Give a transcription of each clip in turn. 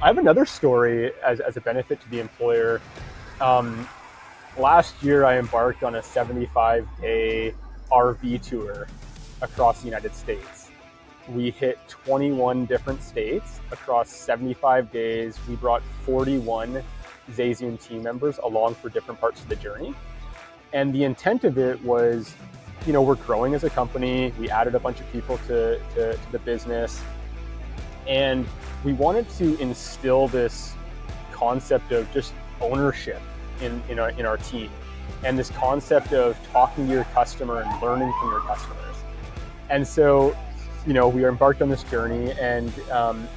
I have another story as a benefit to the employer. Um, Last year, I embarked on a 75-day RV tour across the United States. We hit 21 different states across 75 days. We brought 41 ZayZoon team members along for different parts of the journey. And the intent of it was, we're growing as a company. We added a bunch of people to the business. And we wanted to instill this concept of just ownership in our team, and this concept of talking to your customer and learning from your customers. And so, we are embarked on this journey, and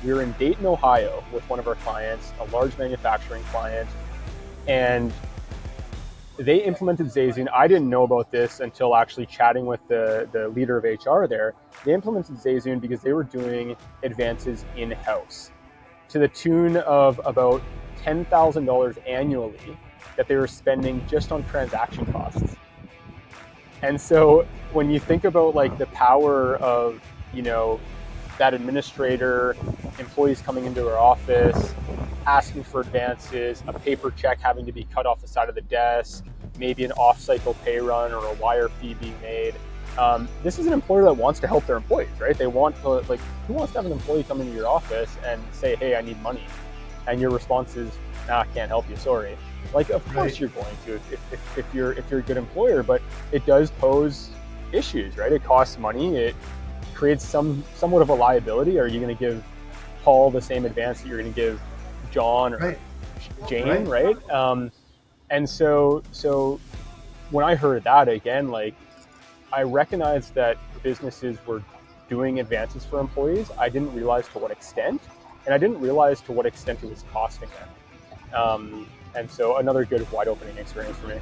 we were in Dayton, Ohio with one of our clients, a large manufacturing client, and they implemented ZayZoon. I didn't know about this until actually chatting with the leader of HR there. They implemented ZayZoon because they were doing advances in-house to the tune of about $10,000 annually that they were spending just on transaction costs. And so when you think about like the power of, that administrator, employees coming into our office, asking for advances, a paper check having to be cut off the side of the desk, maybe an off-cycle pay run or a wire fee being made. This is an employer that wants to help their employees, right? They want to, who wants to have an employee come into your office and say, hey, I need money? And your response is, nah, can't help you, sorry. Of course you're going to if you're a good employer, but it does pose issues, right? It costs money. It creates somewhat of a liability. Are you going to give Paul the same advance that you're going to give John or Jane, right? And so when I heard that again, I recognized that businesses were doing advances for employees. I didn't realize to what extent, and I didn't realize to what extent it was costing them. And so another good wide opening experience for me.